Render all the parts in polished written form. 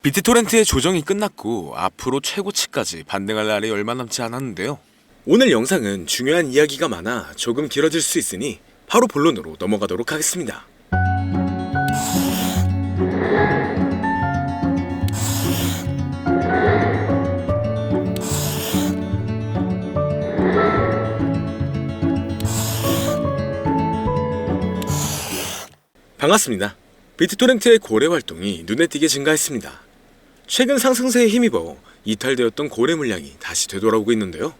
비트토렌트의 조정이 끝났고 앞으로 최고치까지 반등할 날이 얼마 남지 않았는데요. 오늘 영상은 중요한 이야기가 많아 조금 길어질 수 있으니 바로 본론으로 넘어가도록 하겠습니다. 반갑습니다. 비트토렌트의 고래 활동이 눈에 띄게 증가했습니다. 최근 상승세에 힘입어 이탈되었던 고래 물량이 다시 되돌아오고 있는데요.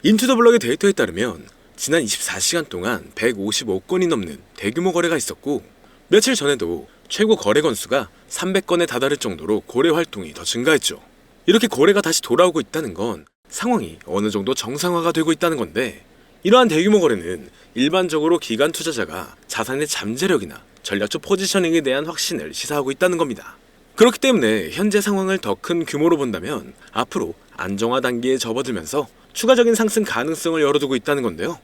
인투더블럭의 데이터에 따르면 지난 24시간 동안 155건이 넘는 대규모 거래가 있었고, 며칠 전에도 최고 거래 건수가 300건에 다다를 정도로 고래 활동이 더 증가했죠. 이렇게 고래가 다시 돌아오고 있다는 건 상황이 어느 정도 정상화가 되고 있다는 건데, 이러한 대규모 거래는 일반적으로 기관 투자자가 자산의 잠재력이나 전략적 포지셔닝에 대한 확신을 시사하고 있다는 겁니다. 그렇기 때문에 현재 상황을 더 큰 규모로 본다면 앞으로 안정화 단계에 접어들면서 추가적인 상승 가능성을 열어두고 있다는 건데요.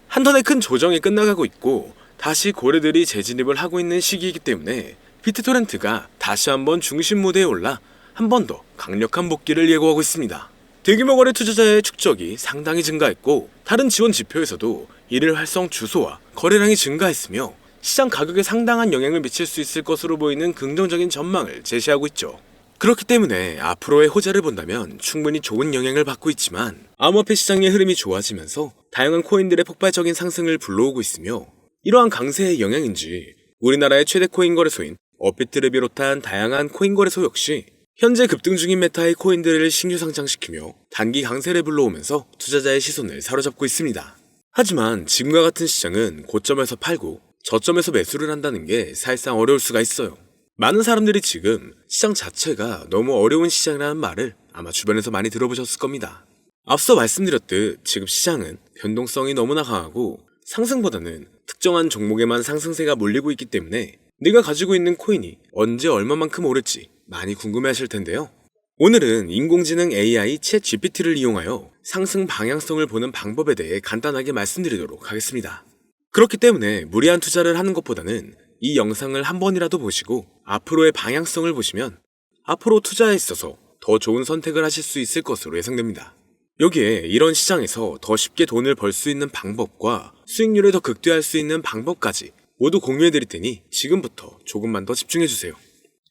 한 턴의 큰 조정이 끝나가고 있고 다시 고래들이 재진입을 하고 있는 시기이기 때문에 비트토렌트가 다시 한번 중심 무대에 올라 한 번 더 강력한 복귀를 예고하고 있습니다. 대규모 거래 투자자의 축적이 상당히 증가했고, 다른 지원 지표에서도 일일 활성 주소와 거래량이 증가했으며 시장 가격에 상당한 영향을 미칠 수 있을 것으로 보이는 긍정적인 전망을 제시하고 있죠. 그렇기 때문에 앞으로의 호재를 본다면 충분히 좋은 영향을 받고 있지만, 암호화폐 시장의 흐름이 좋아지면서 다양한 코인들의 폭발적인 상승을 불러오고 있으며, 이러한 강세의 영향인지 우리나라의 최대 코인 거래소인 업비트를 비롯한 다양한 코인 거래소 역시 현재 급등 중인 메타의 코인들을 신규 상장시키며 단기 강세를 불러오면서 투자자의 시선을 사로잡고 있습니다. 하지만 지금과 같은 시장은 고점에서 팔고 저점에서 매수를 한다는 게 사실상 어려울 수가 있어요. 많은 사람들이 지금 시장 자체가 너무 어려운 시장이라는 말을 아마 주변에서 많이 들어보셨을 겁니다. 앞서 말씀드렸듯 지금 시장은 변동성이 너무나 강하고 상승보다는 특정한 종목에만 상승세가 몰리고 있기 때문에 내가 가지고 있는 코인이 언제 얼마만큼 오를지 많이 궁금해하실 텐데요. 오늘은 인공지능 AI 챗 GPT를 이용하여 상승 방향성을 보는 방법에 대해 간단하게 말씀드리도록 하겠습니다. 그렇기 때문에 무리한 투자를 하는 것보다는 이 영상을 한 번이라도 보시고 앞으로의 방향성을 보시면 앞으로 투자에 있어서 더 좋은 선택을 하실 수 있을 것으로 예상됩니다. 여기에 이런 시장에서 더 쉽게 돈을 벌 수 있는 방법과 수익률을 더 극대화할 수 있는 방법까지 모두 공유해드릴 테니 지금부터 조금만 더 집중해주세요.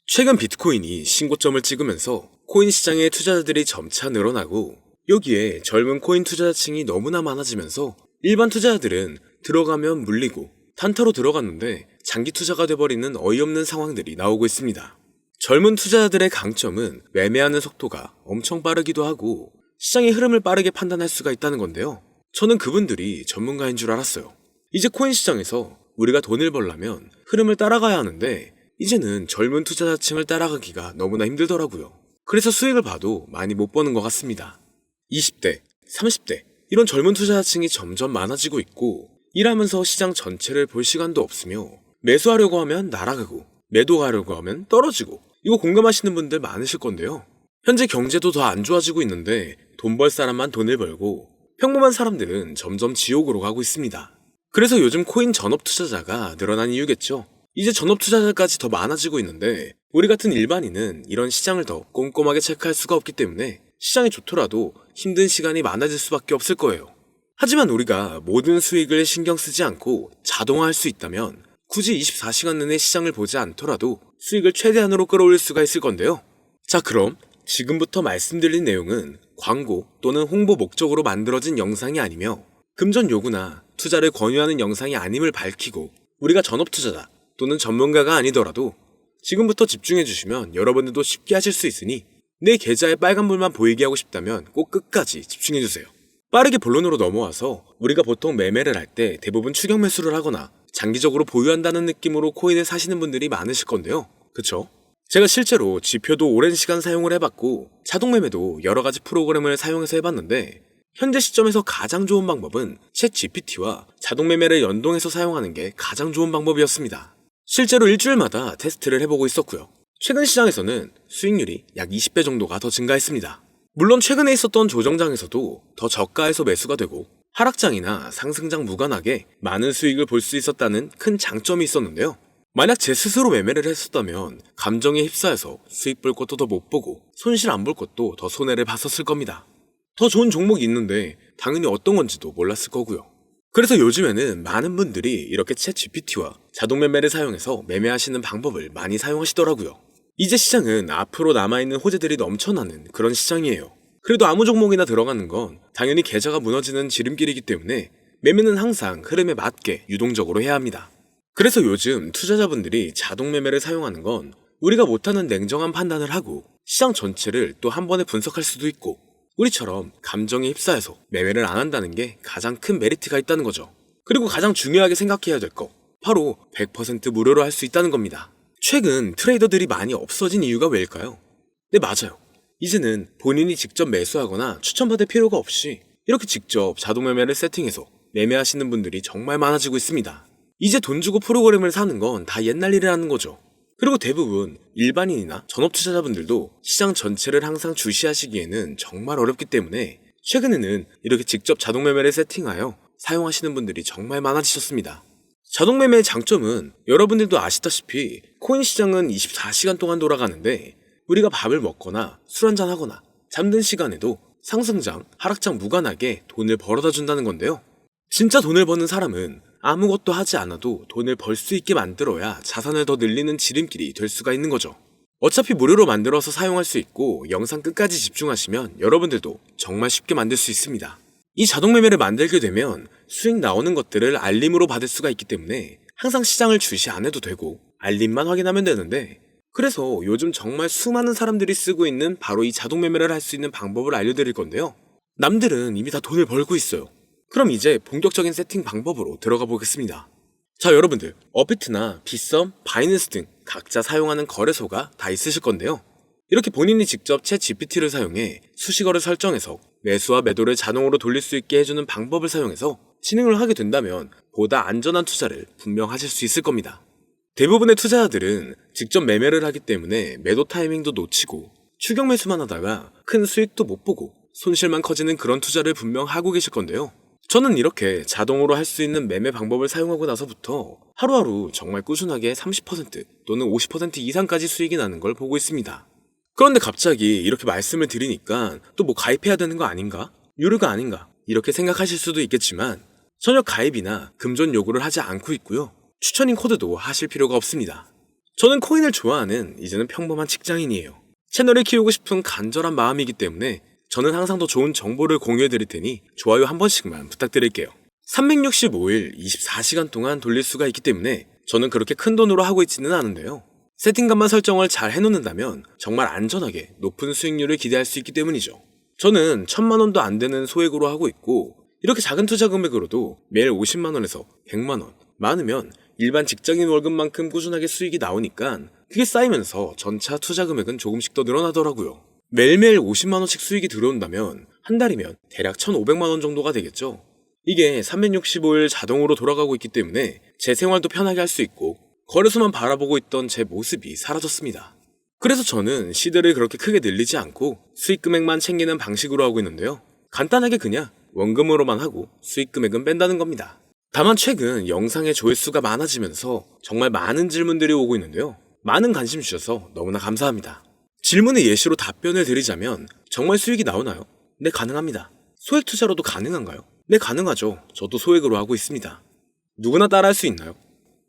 최근 비트코인이 신고점을 찍으면서 코인 시장의 투자자들이 점차 늘어나고, 여기에 젊은 코인 투자자층이 너무나 많아지면서 일반 투자자들은 들어가면 물리고 단타로 들어갔는데 장기 투자가 돼버리는 어이없는 상황들이 나오고 있습니다. 젊은 투자자들의 강점은 매매하는 속도가 엄청 빠르기도 하고 시장의 흐름을 빠르게 판단할 수가 있다는 건데요. 저는 그분들이 전문가인 줄 알았어요. 이제 코인 시장에서 우리가 돈을 벌려면 흐름을 따라가야 하는데 이제는 젊은 투자자층을 따라가기가 너무나 힘들더라고요. 그래서 수익을 봐도 많이 못 버는 것 같습니다. 20대, 30대 이런 젊은 투자자층이 점점 많아지고 있고, 일하면서 시장 전체를 볼 시간도 없으며 매수하려고 하면 날아가고 매도하려고 하면 떨어지고, 이거 공감하시는 분들 많으실 건데요. 현재 경제도 더 안 좋아지고 있는데 돈 벌 사람만 돈을 벌고 평범한 사람들은 점점 지옥으로 가고 있습니다. 그래서 요즘 코인 전업 투자자가 늘어난 이유겠죠. 이제 전업 투자자까지 더 많아지고 있는데 우리 같은 일반인은 이런 시장을 더 꼼꼼하게 체크할 수가 없기 때문에 시장이 좋더라도 힘든 시간이 많아질 수밖에 없을 거예요. 하지만 우리가 모든 수익을 신경 쓰지 않고 자동화할 수 있다면 굳이 24시간 내내 시장을 보지 않더라도 수익을 최대한으로 끌어올릴 수가 있을 건데요. 자, 그럼 지금부터 말씀드린 내용은 광고 또는 홍보 목적으로 만들어진 영상이 아니며 금전 요구나 투자를 권유하는 영상이 아님을 밝히고, 우리가 전업 투자자 또는 전문가가 아니더라도 지금부터 집중해 주시면 여러분들도 쉽게 하실 수 있으니 내 계좌에 빨간불만 보이게 하고 싶다면 꼭 끝까지 집중해 주세요. 빠르게 본론으로 넘어와서 우리가 보통 매매를 할 때 대부분 추격 매수를 하거나 장기적으로 보유한다는 느낌으로 코인을 사시는 분들이 많으실 건데요. 그쵸? 제가 실제로 지표도 오랜 시간 사용을 해봤고 자동 매매도 여러 가지 프로그램을 사용해서 해봤는데, 현재 시점에서 가장 좋은 방법은 챗 GPT와 자동 매매를 연동해서 사용하는 게 가장 좋은 방법이었습니다. 실제로 일주일마다 테스트를 해보고 있었고요. 최근 시장에서는 수익률이 약 20배 정도가 더 증가했습니다. 물론 최근에 있었던 조정장에서도 더 저가에서 매수가 되고 하락장이나 상승장 무관하게 많은 수익을 볼 수 있었다는 큰 장점이 있었는데요. 만약 제 스스로 매매를 했었다면 감정에 휩싸여서 수익 볼 것도 더 못 보고 손실 안 볼 것도 더 손해를 봤었을 겁니다. 더 좋은 종목이 있는데 당연히 어떤 건지도 몰랐을 거고요. 그래서 요즘에는 많은 분들이 이렇게 챗 GPT와 자동 매매를 사용해서 매매하시는 방법을 많이 사용하시더라고요. 이제 시장은 앞으로 남아있는 호재들이 넘쳐나는 그런 시장이에요. 그래도 아무 종목이나 들어가는 건 당연히 계좌가 무너지는 지름길이기 때문에 매매는 항상 흐름에 맞게 유동적으로 해야 합니다. 그래서 요즘 투자자분들이 자동 매매를 사용하는 건 우리가 못하는 냉정한 판단을 하고 시장 전체를 또 한 번에 분석할 수도 있고 우리처럼 감정에 휩싸여서 매매를 안 한다는 게 가장 큰 메리트가 있다는 거죠. 그리고 가장 중요하게 생각해야 될 거 바로 100% 무료로 할 수 있다는 겁니다. 최근 트레이더들이 많이 없어진 이유가 왜일까요? 네, 맞아요. 이제는 본인이 직접 매수하거나 추천받을 필요가 없이 이렇게 직접 자동 매매를 세팅해서 매매하시는 분들이 정말 많아지고 있습니다. 이제 돈 주고 프로그램을 사는 건 다 옛날 일이라는 거죠. 그리고 대부분 일반인이나 전업 투자자분들도 시장 전체를 항상 주시하시기에는 정말 어렵기 때문에 최근에는 이렇게 직접 자동 매매를 세팅하여 사용하시는 분들이 정말 많아지셨습니다. 자동 매매의 장점은 여러분들도 아시다시피 코인 시장은 24시간 동안 돌아가는데 우리가 밥을 먹거나 술 한잔 하거나 잠든 시간에도 상승장, 하락장 무관하게 돈을 벌어다 준다는 건데요. 진짜 돈을 버는 사람은 아무것도 하지 않아도 돈을 벌 수 있게 만들어야 자산을 더 늘리는 지름길이 될 수가 있는 거죠. 어차피 무료로 만들어서 사용할 수 있고 영상 끝까지 집중하시면 여러분들도 정말 쉽게 만들 수 있습니다. 이 자동 매매를 만들게 되면 수익 나오는 것들을 알림으로 받을 수가 있기 때문에 항상 시장을 주시 안 해도 되고 알림만 확인하면 되는데 그래서 요즘 정말 수많은 사람들이 쓰고 있는 바로 이 자동 매매를 할 수 있는 방법을 알려드릴 건데요. 남들은 이미 다 돈을 벌고 있어요. 그럼 이제 본격적인 세팅 방법으로 들어가 보겠습니다. 자, 여러분들 업비트나 빗썸, 바이낸스 등 각자 사용하는 거래소가 다 있으실 건데요. 이렇게 본인이 직접 챗 GPT를 사용해 수식어를 설정해서 매수와 매도를 자동으로 돌릴 수 있게 해주는 방법을 사용해서 진행을 하게 된다면 보다 안전한 투자를 분명 하실 수 있을 겁니다. 대부분의 투자자들은 직접 매매를 하기 때문에 매도 타이밍도 놓치고 추격 매수만 하다가 큰 수익도 못 보고 손실만 커지는 그런 투자를 분명 하고 계실 건데요. 저는 이렇게 자동으로 할 수 있는 매매 방법을 사용하고 나서부터 하루하루 정말 꾸준하게 30% 또는 50% 이상까지 수익이 나는 걸 보고 있습니다. 그런데 갑자기 이렇게 말씀을 드리니까 또 뭐 가입해야 되는 거 아닌가? 유료가 아닌가? 이렇게 생각하실 수도 있겠지만 전혀 가입이나 금전 요구를 하지 않고 있고요. 추천인 코드도 하실 필요가 없습니다. 저는 코인을 좋아하는 이제는 평범한 직장인이에요. 채널을 키우고 싶은 간절한 마음이기 때문에 저는 항상 더 좋은 정보를 공유해드릴 테니 좋아요 한 번씩만 부탁드릴게요. 365일 24시간 동안 돌릴 수가 있기 때문에 저는 그렇게 큰 돈으로 하고 있지는 않은데요. 세팅값만 설정을 잘 해놓는다면 정말 안전하게 높은 수익률을 기대할 수 있기 때문이죠. 저는 1000만원도 안 되는 소액으로 하고 있고 이렇게 작은 투자 금액으로도 매일 50만원에서 100만원, 많으면 일반 직장인 월급만큼 꾸준하게 수익이 나오니까 그게 쌓이면서 전차 투자 금액은 조금씩 더 늘어나더라고요. 매일매일 50만원씩 수익이 들어온다면 한 달이면 대략 1500만원 정도가 되겠죠. 이게 365일 자동으로 돌아가고 있기 때문에 제 생활도 편하게 할 수 있고 거래소만 바라보고 있던 제 모습이 사라졌습니다. 그래서 저는 시드를 그렇게 크게 늘리지 않고 수익 금액만 챙기는 방식으로 하고 있는데요. 간단하게 그냥 원금으로만 하고 수익 금액은 뺀다는 겁니다. 다만 최근 영상의 조회수가 많아지면서 정말 많은 질문들이 오고 있는데요. 많은 관심 주셔서 너무나 감사합니다. 질문의 예시로 답변을 드리자면 정말 수익이 나오나요? 네, 가능합니다. 소액 투자로도 가능한가요? 네, 가능하죠. 저도 소액으로 하고 있습니다. 누구나 따라할 수 있나요?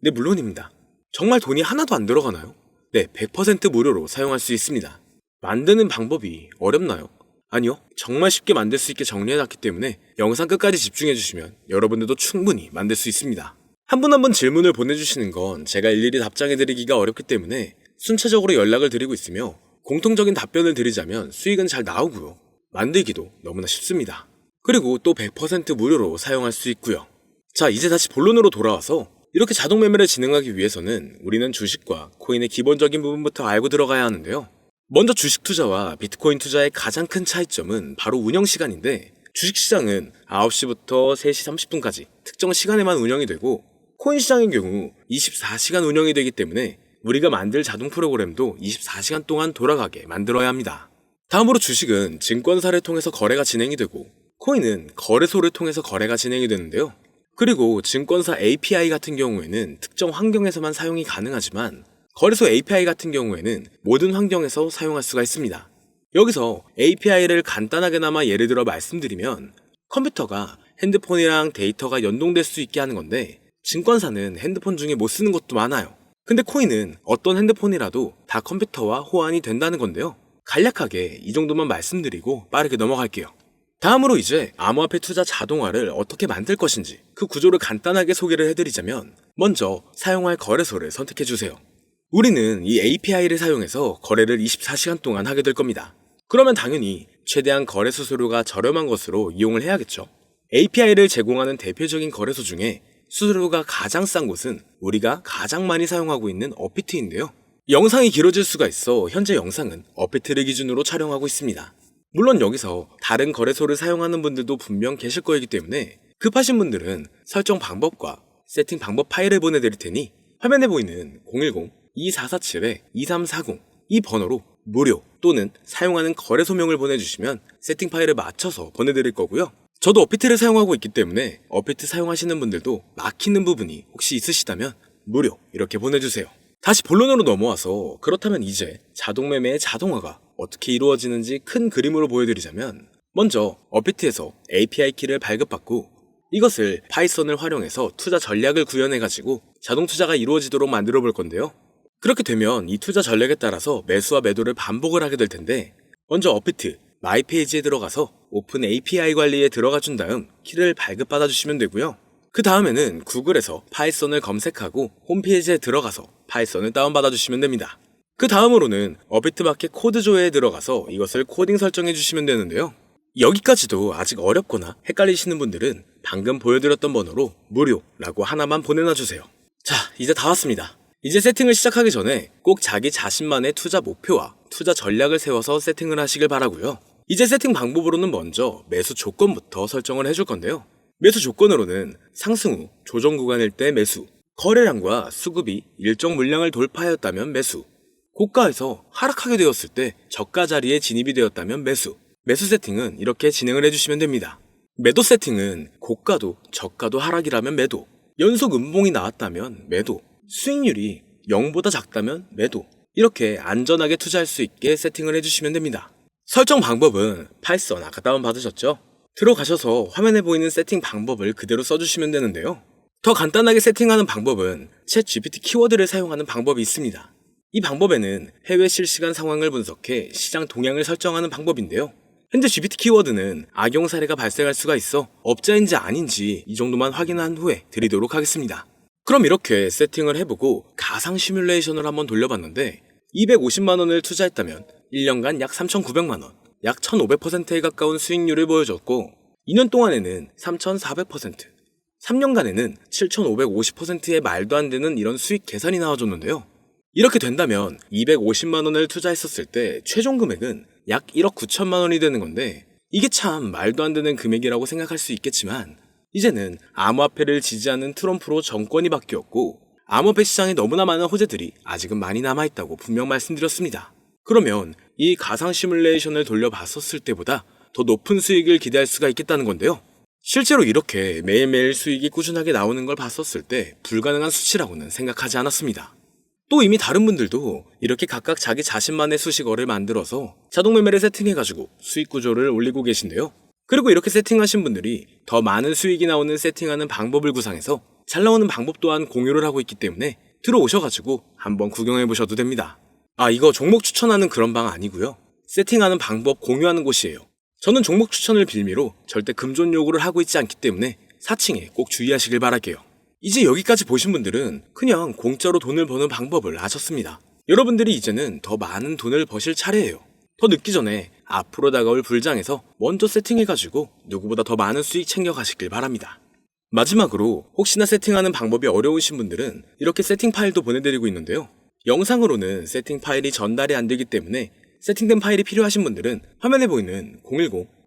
네, 물론입니다. 정말 돈이 하나도 안 들어가나요? 네, 100% 무료로 사용할 수 있습니다. 만드는 방법이 어렵나요? 아니요, 정말 쉽게 만들 수 있게 정리해놨기 때문에 영상 끝까지 집중해주시면 여러분들도 충분히 만들 수 있습니다. 한 분 한 분 질문을 보내주시는 건 제가 일일이 답장해드리기가 어렵기 때문에 순차적으로 연락을 드리고 있으며 공통적인 답변을 드리자면 수익은 잘 나오고요. 만들기도 너무나 쉽습니다. 그리고 또 100% 무료로 사용할 수 있고요. 자, 이제 다시 본론으로 돌아와서 이렇게 자동 매매를 진행하기 위해서는 우리는 주식과 코인의 기본적인 부분부터 알고 들어가야 하는데요. 먼저 주식 투자와 비트코인 투자의 가장 큰 차이점은 바로 운영 시간인데 주식시장은 9시부터 3시 30분까지 특정 시간에만 운영이 되고 코인 시장의 경우 24시간 운영이 되기 때문에 우리가 만들 자동 프로그램도 24시간 동안 돌아가게 만들어야 합니다. 다음으로 주식은 증권사를 통해서 거래가 진행이 되고 코인은 거래소를 통해서 거래가 진행이 되는데요. 그리고 증권사 API 같은 경우에는 특정 환경에서만 사용이 가능하지만 거래소 API 같은 경우에는 모든 환경에서 사용할 수가 있습니다. 여기서 API를 간단하게나마 예를 들어 말씀드리면 컴퓨터가 핸드폰이랑 데이터가 연동될 수 있게 하는 건데 증권사는 핸드폰 중에 못 쓰는 것도 많아요. 근데 코인은 어떤 핸드폰이라도 다 컴퓨터와 호환이 된다는 건데요. 간략하게 이 정도만 말씀드리고 빠르게 넘어갈게요. 다음으로 이제 암호화폐 투자 자동화를 어떻게 만들 것인지 그 구조를 간단하게 소개를 해드리자면 먼저 사용할 거래소를 선택해주세요. 우리는 이 API를 사용해서 거래를 24시간 동안 하게 될 겁니다. 그러면 당연히 최대한 거래 수수료가 저렴한 것으로 이용을 해야겠죠. API를 제공하는 대표적인 거래소 중에 수수료가 가장 싼 곳은 우리가 가장 많이 사용하고 있는 업비트인데요. 영상이 길어질 수가 있어 현재 영상은 업비트를 기준으로 촬영하고 있습니다. 물론 여기서 다른 거래소를 사용하는 분들도 분명 계실 거이기 때문에 급하신 분들은 설정 방법과 세팅 방법 파일을 보내드릴 테니 화면에 보이는 010-2447-2340 이 번호로 무료 또는 사용하는 거래소명을 보내주시면 세팅 파일을 맞춰서 보내드릴 거고요. 저도 업비트를 사용하고 있기 때문에 업비트 사용하시는 분들도 막히는 부분이 혹시 있으시다면 무료 이렇게 보내주세요. 다시 본론으로 넘어와서 그렇다면 이제 자동매매의 자동화가 어떻게 이루어지는지 큰 그림으로 보여드리자면 먼저 업비트에서 API 키를 발급받고 이것을 파이썬을 활용해서 투자 전략을 구현해가지고 자동 투자가 이루어지도록 만들어 볼 건데요. 그렇게 되면 이 투자 전략에 따라서 매수와 매도를 반복을 하게 될 텐데 먼저 업비트 마이 페이지에 들어가서 오픈 API 관리에 들어가 준 다음 키를 발급받아 주시면 되고요. 그 다음에는 구글에서 파이썬을 검색하고 홈페이지에 들어가서 파이썬을 다운받아 주시면 됩니다. 그 다음으로는 업비트 마켓 코드 조회에 들어가서 이것을 코딩 설정해 주시면 되는데요. 여기까지도 아직 어렵거나 헷갈리시는 분들은 방금 보여드렸던 번호로 무료라고 하나만 보내놔 주세요. 자, 이제 다 왔습니다. 이제 세팅을 시작하기 전에 꼭 자기 자신만의 투자 목표와 투자 전략을 세워서 세팅을 하시길 바라고요. 이제 세팅 방법으로는 먼저 매수 조건부터 설정을 해줄 건데요. 매수 조건으로는 상승 후 조정 구간일 때 매수, 거래량과 수급이 일정 물량을 돌파하였다면 매수, 고가에서 하락하게 되었을 때 저가 자리에 진입이 되었다면 매수, 매수 세팅은 이렇게 진행을 해주시면 됩니다. 매도 세팅은 고가도 저가도 하락이라면 매도, 연속 음봉이 나왔다면 매도, 수익률이 0보다 작다면 매도, 이렇게 안전하게 투자할 수 있게 세팅을 해주시면 됩니다. 설정 방법은 파이썬 아까 다운받으셨죠? 들어가셔서 화면에 보이는 세팅 방법을 그대로 써주시면 되는데요. 더 간단하게 세팅하는 방법은 챗 GPT 키워드를 사용하는 방법이 있습니다. 이 방법에는 해외 실시간 상황을 분석해 시장 동향을 설정하는 방법인데요. 현재 GPT 키워드는 악용 사례가 발생할 수가 있어 업자인지 아닌지 이 정도만 확인한 후에 드리도록 하겠습니다. 그럼 이렇게 세팅을 해보고 가상 시뮬레이션을 한번 돌려봤는데 250만원을 투자했다면 1년간 약 3,900만원, 약 1,500%에 가까운 수익률을 보여줬고 2년 동안에는 3,400%, 3년간에는 7,550%의 말도 안 되는 이런 수익 계산이 나와줬는데요. 이렇게 된다면 250만원을 투자했었을 때 최종 금액은 약 1억 9천만원이 되는 건데 이게 참 말도 안 되는 금액이라고 생각할 수 있겠지만 이제는 암호화폐를 지지하는 트럼프로 정권이 바뀌었고 암호화폐 시장에 너무나 많은 호재들이 아직은 많이 남아있다고 분명 말씀드렸습니다. 그러면 이 가상 시뮬레이션을 돌려봤었을 때보다 더 높은 수익을 기대할 수가 있겠다는 건데요. 실제로 이렇게 매일매일 수익이 꾸준하게 나오는 걸 봤었을 때 불가능한 수치라고는 생각하지 않았습니다. 또 이미 다른 분들도 이렇게 각각 자기 자신만의 수식어를 만들어서 자동매매를 세팅해가지고 수익 구조를 올리고 계신데요. 그리고 이렇게 세팅하신 분들이 더 많은 수익이 나오는 세팅하는 방법을 구상해서 잘 나오는 방법 또한 공유를 하고 있기 때문에 들어오셔가지고 한번 구경해보셔도 됩니다. 아, 이거 종목 추천하는 그런 방 아니고요. 세팅하는 방법 공유하는 곳이에요. 저는 종목 추천을 빌미로 절대 금전 요구를 하고 있지 않기 때문에 사칭에 꼭 주의하시길 바랄게요. 이제 여기까지 보신 분들은 그냥 공짜로 돈을 버는 방법을 아셨습니다. 여러분들이 이제는 더 많은 돈을 버실 차례예요. 더 늦기 전에 앞으로 다가올 불장에서 먼저 세팅해가지고 누구보다 더 많은 수익 챙겨가시길 바랍니다. 마지막으로 혹시나 세팅하는 방법이 어려우신 분들은 이렇게 세팅 파일도 보내드리고 있는데요. 영상으로는 세팅 파일이 전달이 안 되기 때문에 세팅된 파일이 필요하신 분들은 화면에 보이는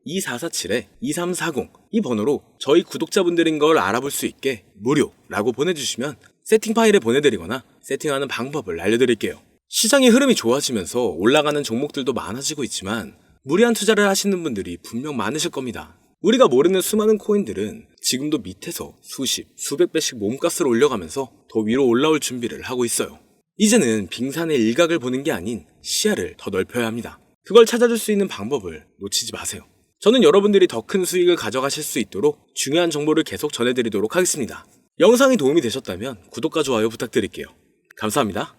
010-2447-2340 이 번호로 저희 구독자분들인 걸 알아볼 수 있게 무료라고 보내주시면 세팅 파일을 보내드리거나 세팅하는 방법을 알려드릴게요. 시장의 흐름이 좋아지면서 올라가는 종목들도 많아지고 있지만 무리한 투자를 하시는 분들이 분명 많으실 겁니다. 우리가 모르는 수많은 코인들은 지금도 밑에서 수십, 수백 배씩 몸값을 올려가면서 더 위로 올라올 준비를 하고 있어요. 이제는 빙산의 일각을 보는 게 아닌 시야를 더 넓혀야 합니다. 그걸 찾아줄 수 있는 방법을 놓치지 마세요. 저는 여러분들이 더 큰 수익을 가져가실 수 있도록 중요한 정보를 계속 전해드리도록 하겠습니다. 영상이 도움이 되셨다면 구독과 좋아요 부탁드릴게요. 감사합니다.